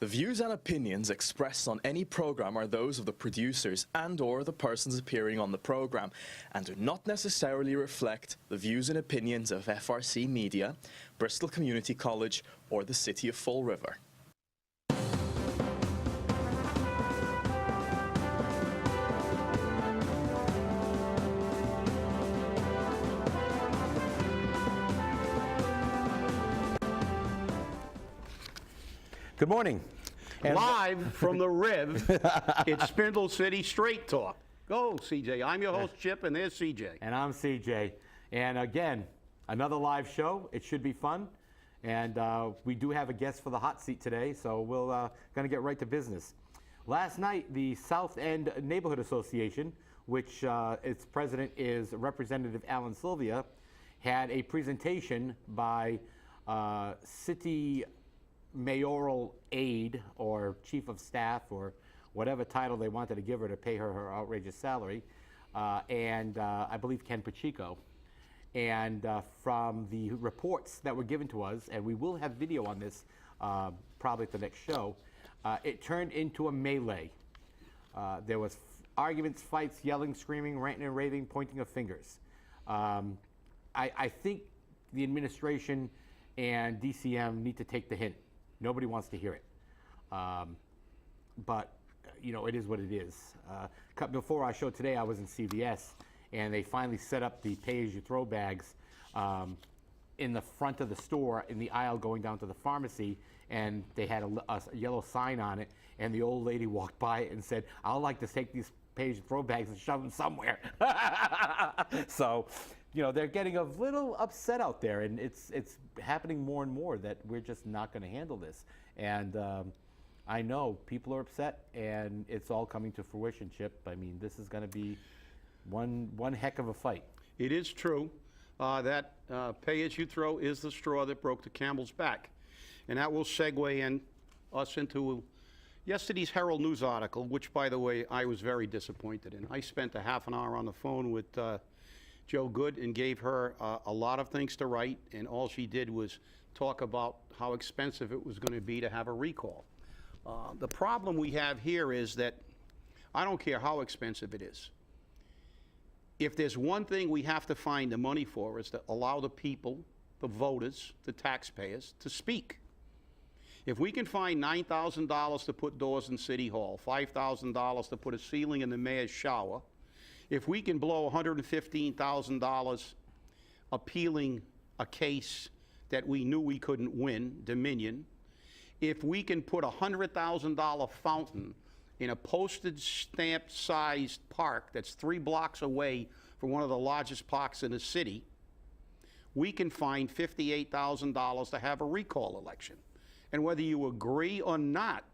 The views and opinions expressed on any program are those of the producers and/or the persons appearing on the program and do not necessarily reflect the views and opinions of FRC Media, Bristol Community College, or the City of Fall River. Good morning. And live from the Riv, it's Spindle City Straight Talk. Go, CJ. I'm your host, Chip, and there's CJ. And I'm CJ. And again, another live show. It should be fun. And we do have a guest for the hot seat today, so we'll going to get right to business. Last night, the South End Neighborhood Association, which its president is Representative Alan Sylvia, had a presentation by city mayoral aide or chief of staff or whatever title they wanted to give her to pay her outrageous salary, and I believe Ken Pacheco. And from the reports that were given to us, and we will have video on this probably at the next show, it turned into a melee. There was arguments, fights, yelling, screaming, ranting and raving, pointing of fingers. I think the administration and DCM need to take the hint. Nobody wants to hear it. But, you know, it is what it is. Before our show today, I was in CVS, and they finally set up the pay-as-you-throw bags in the front of the store, in the aisle going down to the pharmacy, and they had a yellow sign on it, and the old lady walked by it and said, "I'd like to take these pay-as-you-throw bags and shove them somewhere." So, you know, they're getting a little upset out there, and it's happening more and more that we're just not going to handle this. And I know people are upset, and it's all coming to fruition, Chip. I mean, this is going to be one heck of a fight. It is true that pay-as-you-throw is the straw that broke the camel's back. And that will segue us into yesterday's Herald News article, which, by the way, I was very disappointed in. I spent a half an hour on the phone with Joe Good and gave her a lot of things to write, and all she did was talk about how expensive it was going to be to have a recall. The problem we have here is that I don't care how expensive it is. If there's one thing we have to find the money for is to allow the people, the voters, the taxpayers, to speak. If we can find $9,000 to put doors in City Hall, $5,000 to put a ceiling in the mayor's shower, if we can blow $115,000 appealing a case that we knew we couldn't win, Dominion, if we can put a $100,000 fountain in a postage stamp sized park that's 3 blocks away from one of the largest parks in the city, we can find $58,000 to have a recall election. And whether you agree or not,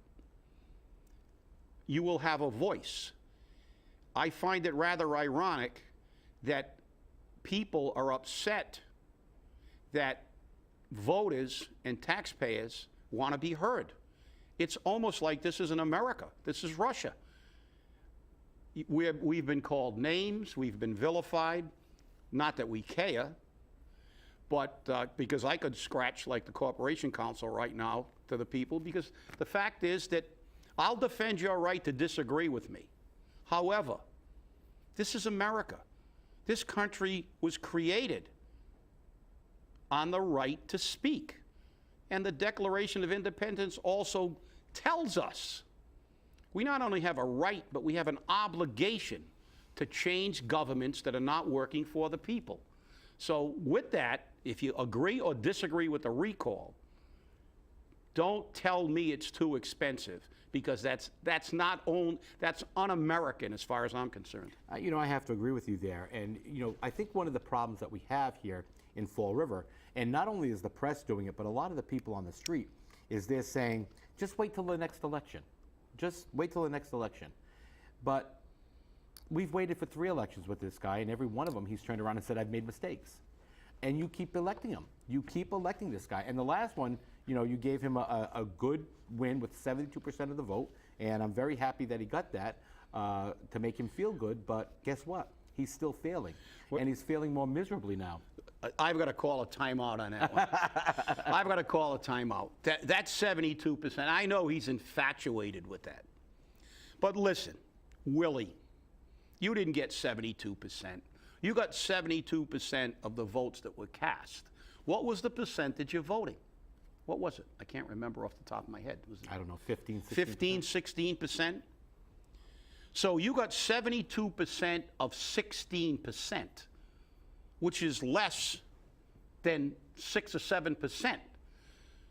you will have a voice. I find it rather ironic that people are upset that voters and taxpayers want to be heard. It's almost like this isn't America. This is Russia. We've been called names. We've been vilified. Not that we care, but because I could scratch like the Corporation Council right now to the people, because the fact is that I'll defend your right to disagree with me. However, this is America. This country was created on the right to speak. And the Declaration of Independence also tells us we not only have a right, but we have an obligation to change governments that are not working for the people. So with that, if you agree or disagree with the recall, don't tell me it's too expensive, because that's un-American as far as I'm concerned. You know, I have to agree with you there. And, you know, I think one of the problems that we have here in Fall River, and not only is the press doing it, but a lot of the people on the street, is they're saying, just wait till the next election. Just wait till the next election. But we've waited for 3 elections with this guy, and every one of them he's turned around and said, I've made mistakes. And you keep electing him. You keep electing this guy. And the last one, you know, you gave him a good win with 72% of the vote, and I'm very happy that he got that to make him feel good. But guess what? he's still failing. And he's failing more miserably now. I've got to call a timeout on that one. I've got to call a timeout. That's 72%. I know he's infatuated with that. But listen, Willie, you didn't get 72%. You got 72% of the votes that were cast. What was the percentage of voting? What was it? I can't remember off the top of my head. Was it I don't know, 15, 16%? 15, 16%? So you got 72% of 16%, which is less than 6 or 7%.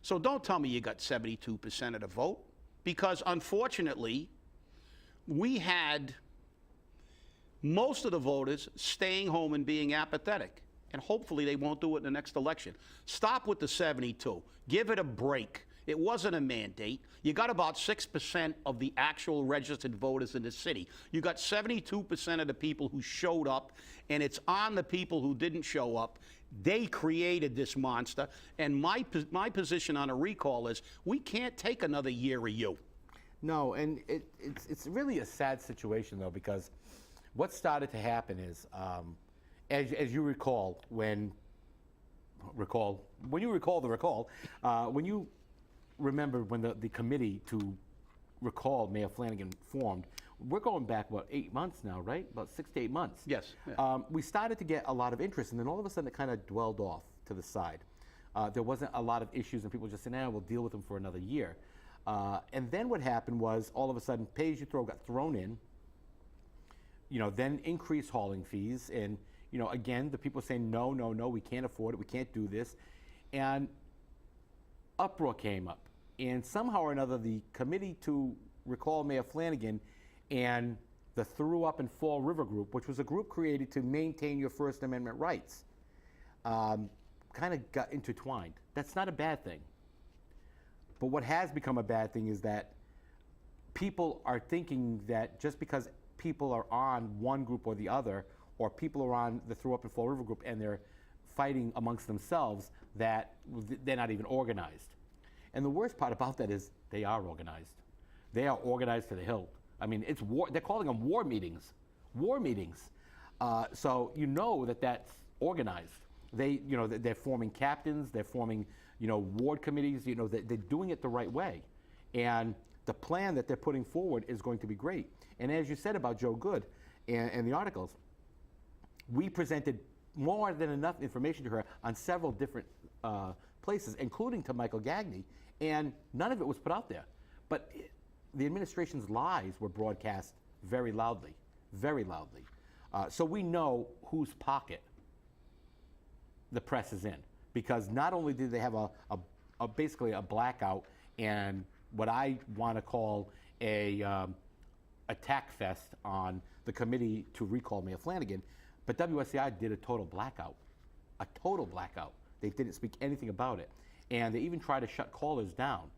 So don't tell me you got 72% of the vote, because unfortunately, we had most of the voters staying home and being apathetic. And hopefully they won't do it in the next election. Stop with the 72. Give it a break. It wasn't a mandate. You got about 6% of the actual registered voters in the city. You got 72% of the people who showed up, and it's on the people who didn't show up. They created this monster. And my position on a recall is we can't take another year of you. No, and it's really a sad situation, though, because what started to happen is, as you recall, when you remember when the committee to recall Mayor Flanagan formed, we're going back, what, 8 months now, right? About 6 to 8 months. Yes. Yeah. We started to get a lot of interest, and then all of a sudden it kind of dwelled off to the side. There wasn't a lot of issues, and people just said, we'll deal with them for another year. And then what happened was, all of a sudden, pay-as-you-throw got thrown in, then increased hauling fees, and again, the people saying, no, we can't afford it, we can't do this. And uproar came up. And somehow or another, the committee to recall Mayor Flanagan and the Through Up and Fall River group, which was a group created to maintain your First Amendment rights, kind of got intertwined. That's not a bad thing. But what has become a bad thing is that people are thinking that just because people are on one group or the other, or people are on the Through Up and Fall River group and they're fighting amongst themselves, that they're not even organized. And the worst part about that is they are organized. They are organized to the hilt. I mean, it's war. They're calling them war meetings. War meetings. So that's organized. They're forming captains. They're forming, ward committees. They're doing it the right way. And the plan that they're putting forward is going to be great. And as you said about Joe Good and the articles, we presented more than enough information to her on several different places, including to Michael Gagney, and none of it was put out there. But the administration's lies were broadcast very loudly, very loudly. So we know whose pocket the press is in, because not only did they have basically a blackout and what I want to call a attack fest on the committee to recall Mayor Flanagan, but WSCI did a total blackout. A total blackout. They didn't speak anything about it. And they even tried to shut callers down.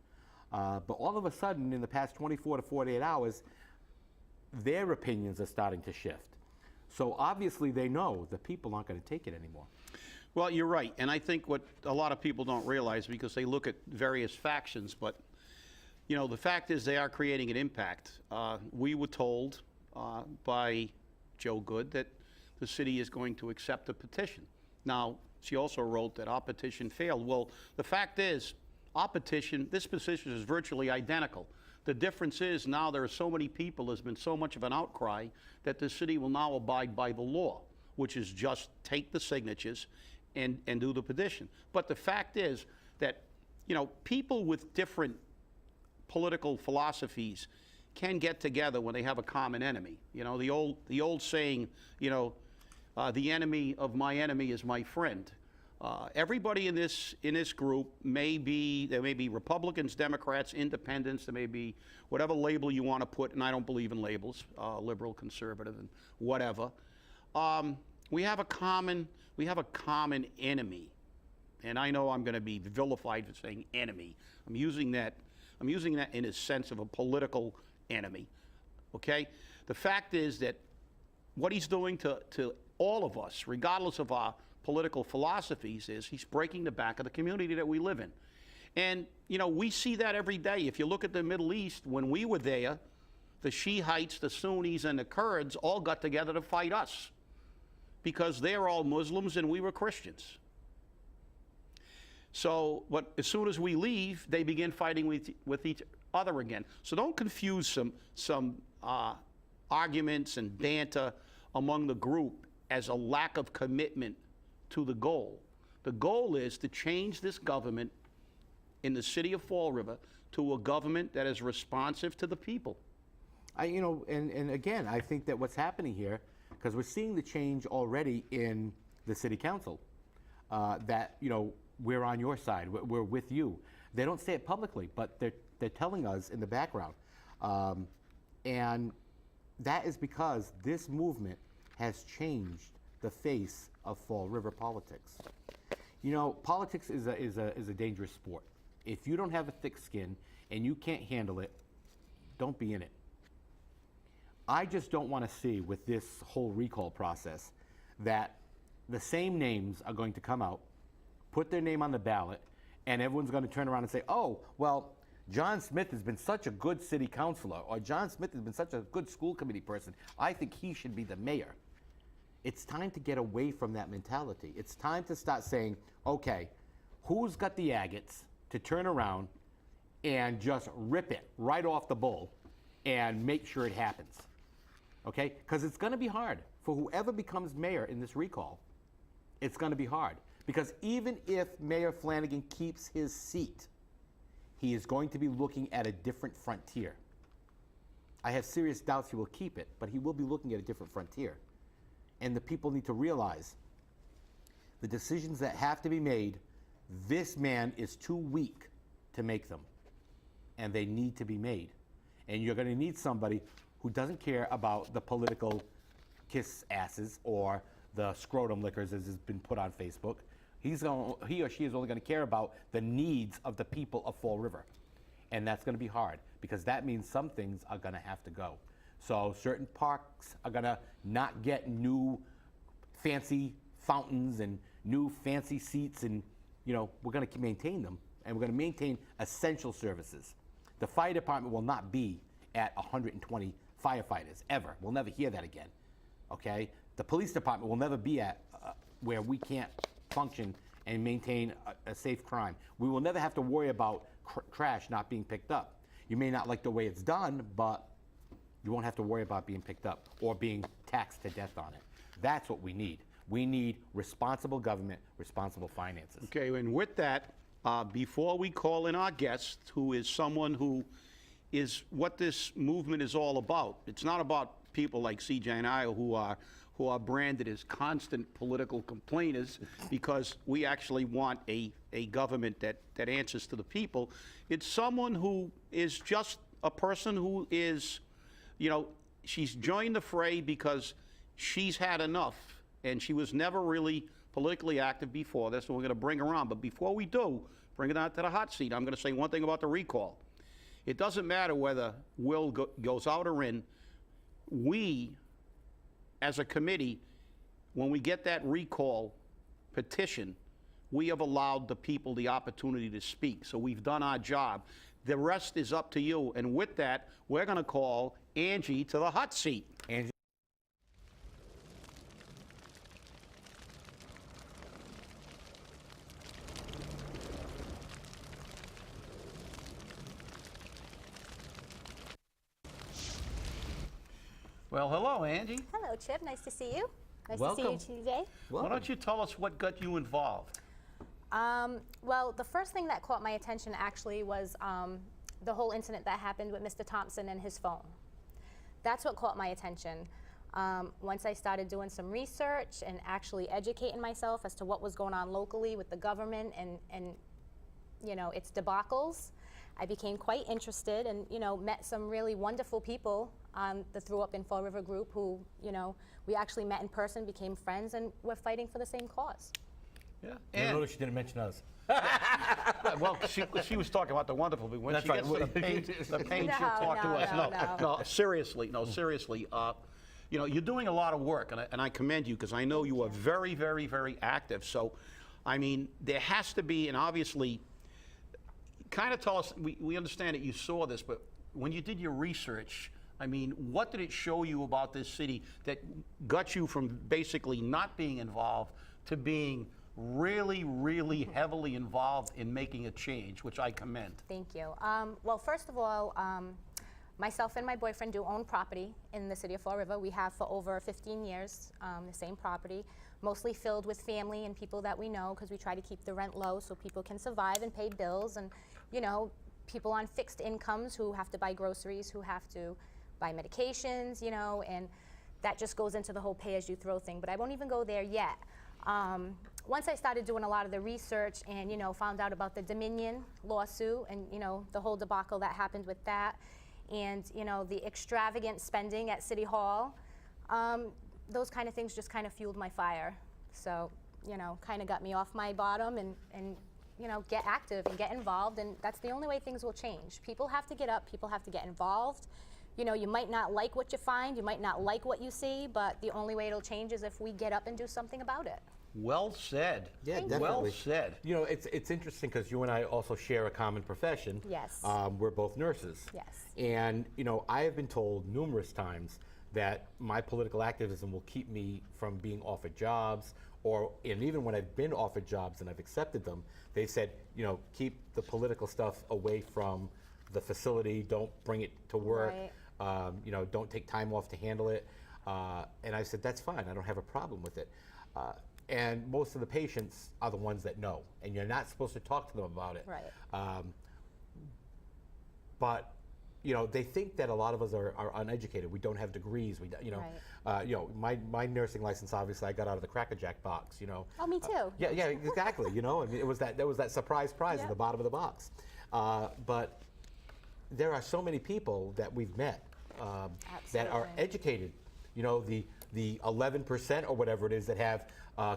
But all of a sudden, in the past 24 to 48 hours, their opinions are starting to shift. So obviously they know the people aren't going to take it anymore. Well, you're right. And I think what a lot of people don't realize, because they look at various factions, but the fact is they are creating an impact. We were told by Joe Good that the city is going to accept a petition. Now, she also wrote that our petition failed. Well, the fact is, this petition is virtually identical. The difference is now there are so many people, there's been so much of an outcry that the city will now abide by the law, which is just take the signatures and do the petition. But the fact is that, people with different political philosophies can get together when they have a common enemy. The old saying, the enemy of my enemy is my friend. Everybody in this group there may be Republicans, Democrats, Independents, there may be whatever label you want to put, and I don't believe in labels, liberal, conservative, and whatever. We have a common enemy, and I know I'm going to be vilified for saying enemy. I'm using that in a sense of a political enemy. Okay, the fact is that what he's doing to all of us, regardless of our political philosophies, is he's breaking the back of the community that we live in. And, we see that every day. If you look at the Middle East, when we were there, the Shiites, the Sunnis, and the Kurds all got together to fight us. because they're all Muslims and we were Christians. So, but as soon as we leave, they begin fighting with each other again. So don't confuse some arguments and banter among the group as a lack of commitment to the goal. The goal is to change this government in the city of Fall River to a government that is responsive to the people. And again, I think that what's happening here, because we're seeing the change already in the city council, that, we're on your side, we're with you. They don't say it publicly, but they're telling us in the background. And that is because this movement has changed the face of Fall River politics. Politics is a dangerous sport. If you don't have a thick skin and you can't handle it, don't be in it. I just don't want to see with this whole recall process that the same names are going to come out, put their name on the ballot, and everyone's going to turn around and say, oh, well, John Smith has been such a good city councilor, or John Smith has been such a good school committee person, I think he should be the mayor. It's time to get away from that mentality. It's time to start saying, okay, who's got the agates to turn around and just rip it right off the bull and make sure it happens, okay? Because it's going to be hard for whoever becomes mayor in this recall. It's going to be hard because even if Mayor Flanagan keeps his seat, he is going to be looking at a different frontier. I have serious doubts he will keep it, but he will be looking at a different frontier. And the people need to realize the decisions that have to be made, this man is too weak to make them. And they need to be made. And you're going to need somebody who doesn't care about the political kiss asses or the scrotum lickers, as has been put on Facebook. He or she is only going to care about the needs of the people of Fall River. And that's going to be hard because that means some things are going to have to go. So certain parks are going to not get new fancy fountains and new fancy seats, and we're going to maintain them, and we're going to maintain essential services. The fire department will not be at 120 firefighters ever. We'll never hear that again. Okay? The police department will never be at where we can't function and maintain a safe crime. We will never have to worry about trash not being picked up. You may not like the way it's done, but you won't have to worry about being picked up or being taxed to death on it. That's what we need. We need responsible government, responsible finances. Okay, and with that, before we call in our guest, who is someone who is what this movement is all about. It's not about people like CJ and I who are branded as constant political complainers, because we actually want a government that answers to the people. It's someone who is just a person who is, she's joined the fray because she's had enough, and she was never really politically active before this, and we're going to bring her on. But before we do, bring it on to the hot seat, I'm going to say one thing about the recall. It doesn't matter whether Will goes out or in. We, as a committee, when we get that recall petition, we have allowed the people the opportunity to speak. So we've done our job. The rest is up to you. And with that, we're going to call Angie to the hot seat. Angie. Well, hello, Angie. Hello, Chip. Nice to see you. Nice Welcome. to see you today. Why don't you tell us what got you involved? Well, the first thing that caught my attention actually was the whole incident that happened with Mr. Thompson and his phone. That's what caught my attention. Once I started doing some research and actually educating myself as to what was going on locally with the government and its debacles, I became quite interested and, met some really wonderful people on the Threw Up in Fall River group who, we actually met in person, became friends, and we're fighting for the same cause. Yeah. I noticed she didn't mention us. Well, she was talking about the wonderful people. When That's she right. gets the pain, No, she'll talk to no, us. no. No, seriously. You're doing a lot of work, and I commend you, because I know you are very, very, very active. So, there has to be, and obviously, kind of tell us, we understand that you saw this, but when you did your research, I mean, what did it show you about this city that got you from basically not being involved to being really, really heavily involved in making a change, which I commend? Thank you. Well, first of all, myself and my boyfriend do own property in the city of Fall River. We have for over 15 years, the same property, mostly filled with family and people that we know, because we try to keep the rent low so people can survive and pay bills, and, you know, people on fixed incomes who have to buy groceries, who have to buy medications, you know, and that just goes into the whole pay-as-you-throw thing, but I won't even go there yet. Once I started doing a lot of the research and, you know, found out about the Dominion lawsuit and, you know, the whole debacle that happened with that, and, you know, the extravagant spending at City Hall, those kind of things just kind of fueled my fire. So, you know, kind of got me off my bottom and, you know, get active and get involved, and that's the only way things will change. People have to get up, people have to get involved. You know, you might not like what you find, you might not like what you see, but the only way it'll change is if we get up and do something about it. Well said. Yeah, Thank definitely. Well said. You know, it's interesting because you and I also share a common profession. Yes. We're both nurses. Yes. And, you know, I have been told numerous times that my political activism will keep me from being offered jobs, and even when I've been offered jobs and I've accepted them, they said, you know, keep the political stuff away from the facility, don't bring it to work, Right. You know, don't take time off to handle it. And I said, that's fine, I don't have a problem with it. And most of the patients are the ones that know, and you're not supposed to talk to them about it. Right. But you know, they think that a lot of us are uneducated. We don't have degrees. You know, my nursing license, obviously, I got out of the Cracker Jack box. You know. Oh, me too. Yeah, exactly. You know, I mean, there was that surprise prize at the bottom of the box. But there are so many people that we've met that are Absolutely. educated. You know, the 11% or whatever it is that have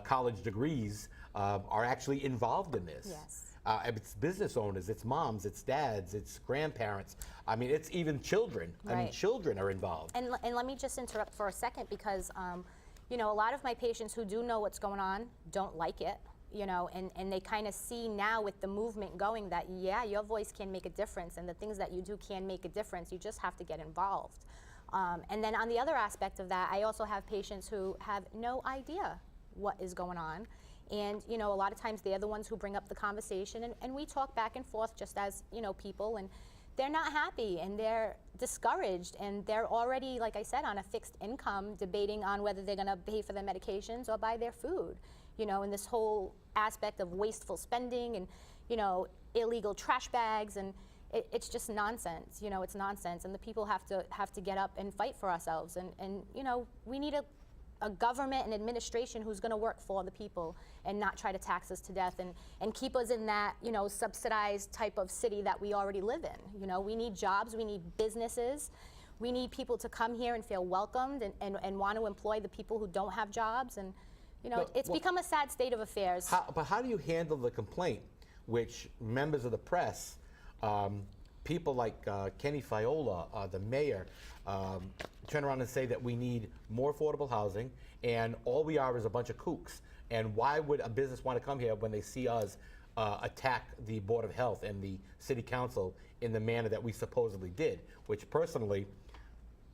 college degrees are actually involved in this. Yes. It's business owners, it's moms, it's dads, it's grandparents. I mean, it's even children. I mean, Right. children are involved. And let me just interrupt for a second because, you know, a lot of my patients who do know what's going on don't like it, you know, and they kind of see now with the movement going that, yeah, your voice can make a difference and the things that you do can make a difference. You just have to get involved. And then on the other aspect of that, I also have patients who have no idea what is going on. And, you know, a lot of times they're the ones who bring up the conversation, and we talk back and forth just as, you know, people, and they're not happy and they're discouraged and they're already, like I said, on a fixed income, debating on whether they're gonna pay for their medications or buy their food, you know, and this whole aspect of wasteful spending and, you know, illegal trash bags, and it's just nonsense, you know, it's nonsense, and the people have to get up and fight for ourselves, and you know, we need a government and administration who's going to work for the people and not try to tax us to death and keep us in that, you know, subsidized type of city that we already live in. You know, we need jobs, we need businesses, we need people to come here and feel welcomed and want to employ the people who don't have jobs, and, you know, But it's become a sad state of affairs. But how do you handle the complaint, which members of the press, people like Kenny Fiola, the mayor, turn around and say that we need more affordable housing, and all we are is a bunch of kooks. And why would a business want to come here when they see us attack the Board of Health and the City Council in the manner that we supposedly did? Which personally,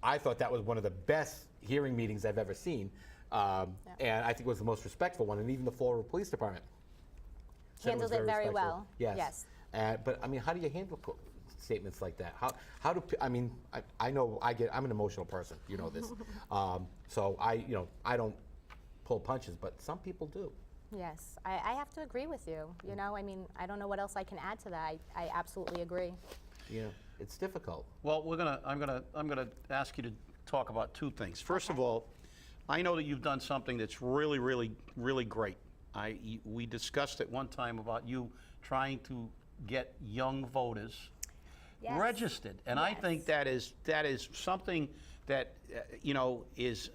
I thought that was one of the best hearing meetings I've ever seen, and I think it was the most respectful one. And even the Fall River Police Department said Handled was it very respectful. well. Yes. But I mean, how do you handle statements like that? How do I mean? I know I'm an emotional person. You know this. So I don't pull punches, but some people do. Yes, I have to agree with you. You know, I mean, I don't know what else I can add to that. I absolutely agree. You know, it's difficult. Well, I'm gonna ask you to talk about two things. First of all, I know that you've done something that's really, really, really great. We discussed at one time about you trying to get young voters Yes. registered, and I Yes. think that is something that you know is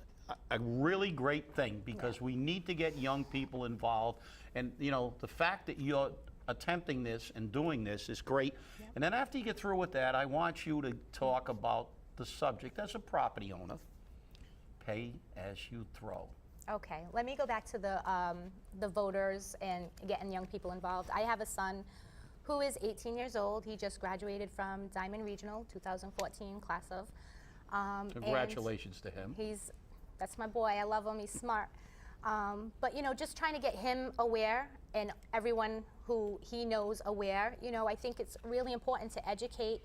a really great thing, because we need to get young people involved, and you know, the fact that you're attempting this and doing this is great. And then after you get through with that, I want you to talk about the subject as a property owner: pay as you throw. Okay, let me go back to the voters and getting young people involved. I have a son who is 18 years old. He just graduated from Diamond Regional 2014 class of. And Congratulations to him. That's my boy. I love him. He's smart. But, you know, just trying to get him aware and everyone who he knows aware. You know, I think it's really important to educate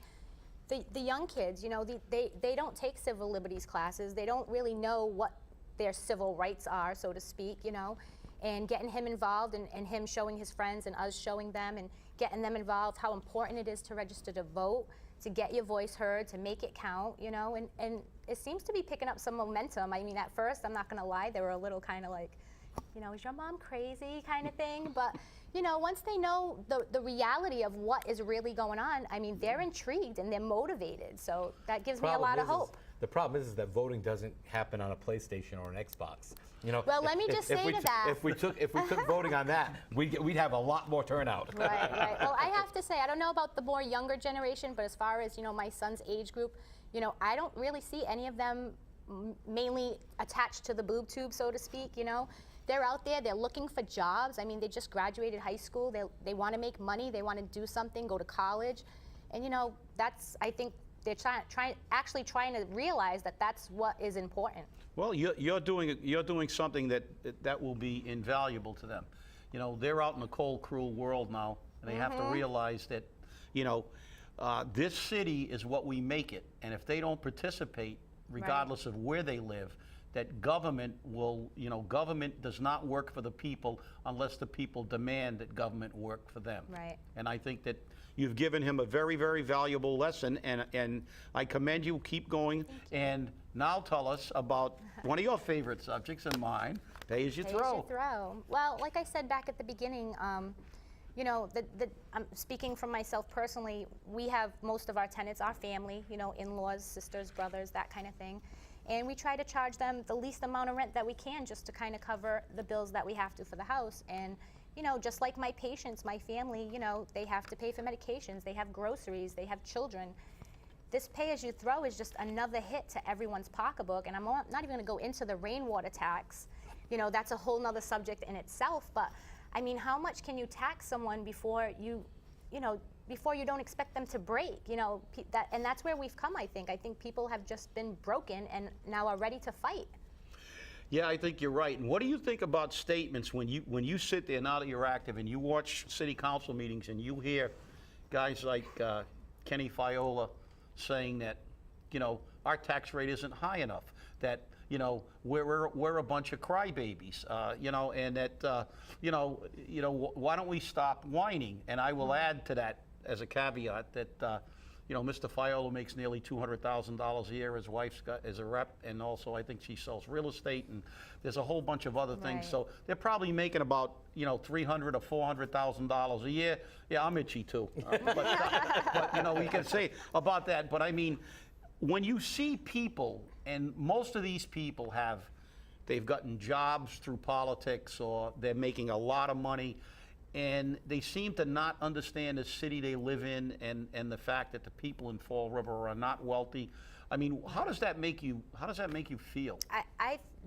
the young kids. You know, they don't take civil liberties classes. They don't really know what their civil rights are, so to speak, you know. And getting him involved and him showing his friends and us showing them and getting them involved, how important it is to register to vote, to get your voice heard, to make it count, you know, and it seems to be picking up some momentum. I mean, at first, I'm not gonna lie, they were a little kind of like, you know, is your mom crazy kind of thing? But, you know, once they know the reality of what is really going on, I mean, they're intrigued and they're motivated. So that gives me a lot of hope. The problem is that voting doesn't happen on a PlayStation or an Xbox. You know, well, let me just say to that. If we took voting on that, we'd have a lot more turnout. Right. Well, I have to say, I don't know about the more younger generation, but as far as, you know, my son's age group, you know, I don't really see any of them mainly attached to the boob tube, so to speak, you know. They're out there, they're looking for jobs. I mean, they just graduated high school. They want to make money, they want to do something, go to college. And, you know, I think they're actually trying to realize that that's what is important. Well, you're doing something that will be invaluable to them. You know, they're out in the cold, cruel world now, and they have to realize that, you know, this city is what we make it, and if they don't participate, regardless of where they live, that government will, you know, government does not work for the people unless the people demand that government work for them. Right. And I think that you've given him a very, very valuable lesson, and I commend you. Keep going. And now tell us about one of your favorite subjects and mine, pay as you throw. Pay as you throw. Well, like I said back at the beginning, you know, I'm speaking from myself personally, we have most of our tenants, our family, you know, in-laws, sisters, brothers, that kind of thing. And we try to charge them the least amount of rent that we can just to kind of cover the bills that we have to for the house. And, you know, just like my patients, my family, you know, they have to pay for medications, they have groceries, they have children. This pay as you throw is just another hit to everyone's pocketbook. And I'm not even going to go into the rainwater tax. You know, that's a whole nother subject in itself. But I mean, how much can you tax someone before you don't expect them to break, you know, and that's where we've come, I think. I think people have just been broken and now are ready to fight. Yeah, I think you're right. And what do you think about statements when you sit there now that you're active and you watch city council meetings and you hear guys like Kenny Fiola saying that, you know, our tax rate isn't high enough, that, you know, we're a bunch of crybabies, you know, and that, you know, why don't we stop whining? And I will add to that as a caveat that, you know, Mr. Fiola makes nearly $200,000 a year. His wife's is a rep, and also I think she sells real estate, and there's a whole bunch of other things. Right. So they're probably making about, you know, $300,000 or $400,000 a year. Yeah, I'm itchy too. But you know, we can say about that. But I mean, when you see people, and most of these people they've gotten jobs through politics, or they're making a lot of money, and they seem to not understand the city they live in, and the fact that the people in Fall River are not wealthy. I mean, how does that make you feel?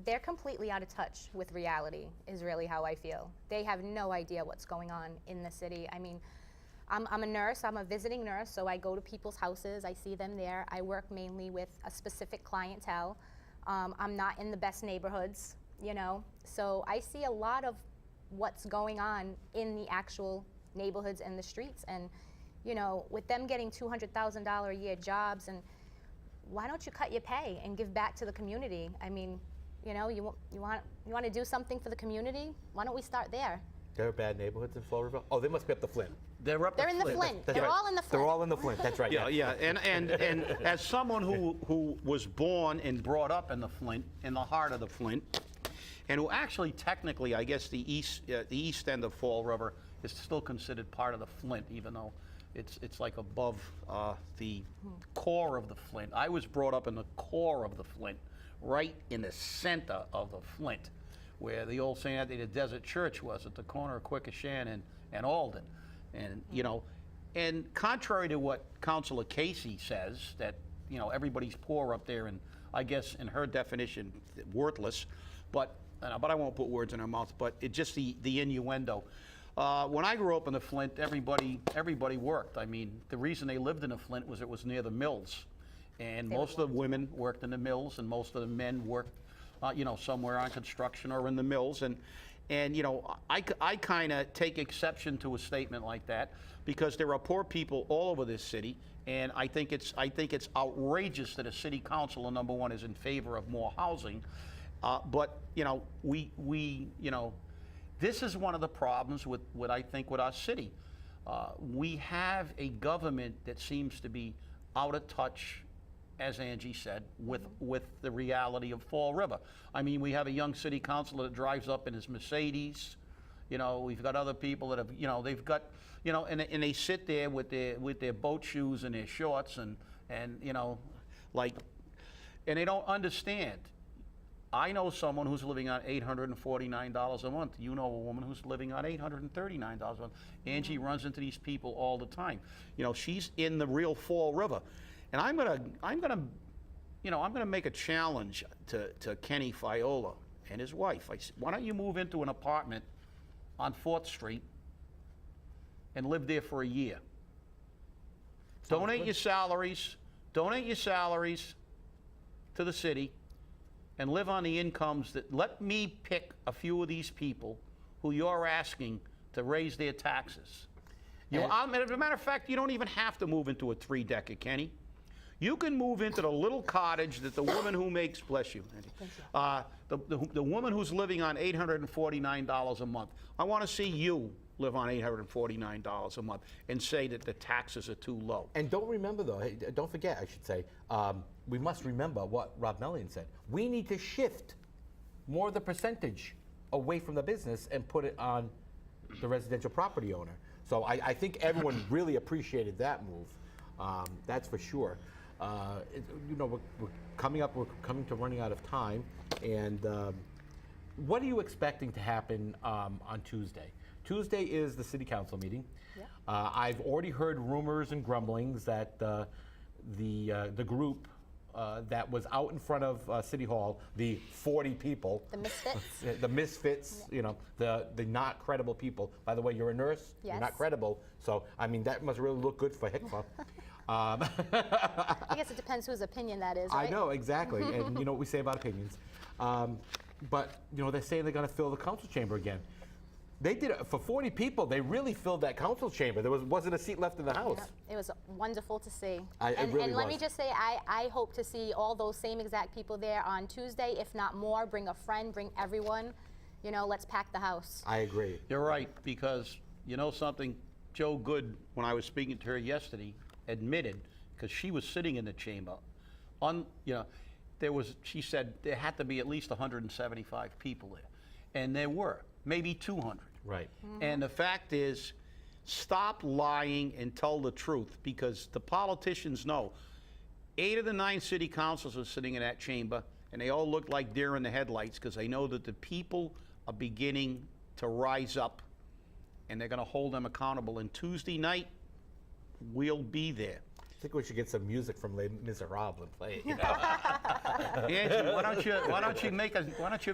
They're completely out of touch with reality, is really how I feel. They have no idea what's going on in the city. I mean, I'm a nurse, I'm a visiting nurse, so I go to people's houses, I see them there. I work mainly with a specific clientele. I'm not in the best neighborhoods, you know, so I see a lot of what's going on in the actual neighborhoods and the streets. And, you know, with them getting $200,000 a year jobs, and why don't you cut your pay and give back to the community? I mean, you know, you want to do something for the community? Why don't we start there? There are bad neighborhoods in Fall River? Oh, they must be up the Flint. They're in the Flint. That's They're right. all in the Flint. They're all in the Flint, that's right. Yeah. And as someone who was born and brought up in the Flint, in the heart of the Flint, and who actually technically, I guess the east end of Fall River is still considered part of the Flint, even though it's like above the core of the Flint. I was brought up in the core of the Flint, right in the center of the Flint, where the old St. Anthony the Desert Church was, at the corner of Quikasham and Alden. And, you know, and contrary to what Councilor Casey says, that, you know, everybody's poor up there, and I guess in her definition, worthless, but I won't put words in her mouth, but it's just the innuendo. When I grew up in the Flint, everybody worked. I mean, the reason they lived in the Flint was it was near the mills. And They most of the women worked in the mills, and most of the men worked, somewhere on construction or in the mills. And I kind of take exception to a statement like that, because there are poor people all over this city, and I think it's outrageous that a city councilor, number one, is in favor of more housing. But this is one of the problems with our city. We have a government that seems to be out of touch, as Angie said, with the reality of Fall River. I mean, we have a young city councilor that drives up in his Mercedes. We've got other people that have, they've got, and they sit there with their boat shoes and their shorts and they don't understand. I know someone who's living on $849 a month. You know a woman who's living on $839 a month. Angie runs into these people all the time. She's in the real Fall River. And I'm gonna make a challenge to Kenny Fiola and his wife. I said, why don't you move into an apartment on 4th Street and live there for a year? Donate your salaries to the city and live on the incomes that, let me pick a few of these people who you're asking to raise their taxes. As a matter of fact, you don't even have to move into a 3-decker, Kenny. You can move into the little cottage that the woman who makes, bless you, Andy, the woman who's living on $849 a month. I want to see you live on $849 a month and say that the taxes are too low. And don't forget, I should say, we must remember what Rob Mellion said. We need to shift more of the percentage away from the business and put it on the residential property owner. So I think everyone really appreciated that move. That's for sure. We're coming to running out of time. And what are you expecting to happen on Tuesday? Tuesday is the city council meeting. Yeah. I've already heard rumors and grumblings that the group that was out in front of City Hall, the 40 people. The misfits. The misfits, the not credible people. By the way, you're a nurse. Yes. You're not credible. So, I mean, that must really look good for HICFA. I guess it depends whose opinion that is, right? I know, exactly. And you know what we say about opinions. But, they're saying they're going to fill the council chamber again. They did it for 40 people. They really filled that council chamber. There wasn't a seat left in the house. Yeah, it was wonderful to see. It really and let was. me just say, I hope to see all those same exact people there on Tuesday, if not more. Bring a friend, bring everyone. Let's pack the house. I agree. You're right, because you know something, Joe Good, when I was speaking to her yesterday, admitted, because she was sitting in the chamber, she said there had to be at least 175 people there, and there were, maybe 200. Right. Mm-hmm. And the fact is, stop lying and tell the truth, because the politicians know. 8 of the 9 city councils are sitting in that chamber, and they all look like deer in the headlights, because they know that the people are beginning to rise up, and they're going to hold them accountable. And Tuesday night, we'll be there. I think we should get some music from Les Miserables and play it. Angie, why don't you make a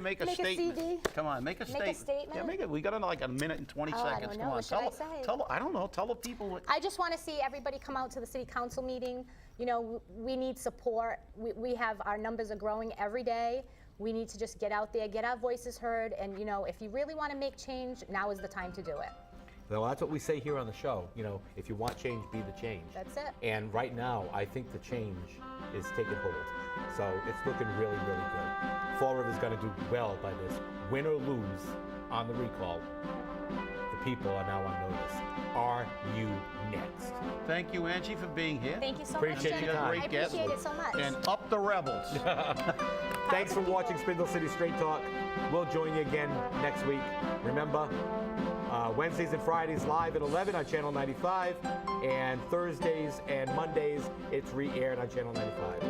Make a statement? CD. Come on, make a statement. Make a statement? Yeah, make it. We got like a minute and 20 Oh, I seconds. don't Come know. on, What should I say? I don't know. Tell the people. I just want to see everybody come out to the city council meeting. We need support. We have, our numbers are growing every day. We need to just get out there, get our voices heard, and if you really want to make change, now is the time to do it. Well, that's what we say here on the show. If you want change, be the change. That's it. And right now, I think the change is taking hold. So it's looking really, really good. Fall River's going to do well by this. Win or lose on the recall, the people are now on notice. Are you next? Thank you, Angie, for being here. Thank you so Appreciate much, your Jennifer. time. I appreciate it so much. And up the rebels. Thanks for watching Spindle City Straight Talk. We'll join you again next week. Remember, Wednesdays and Fridays live at 11 on Channel 95, and Thursdays and Mondays it's re-aired on Channel 95.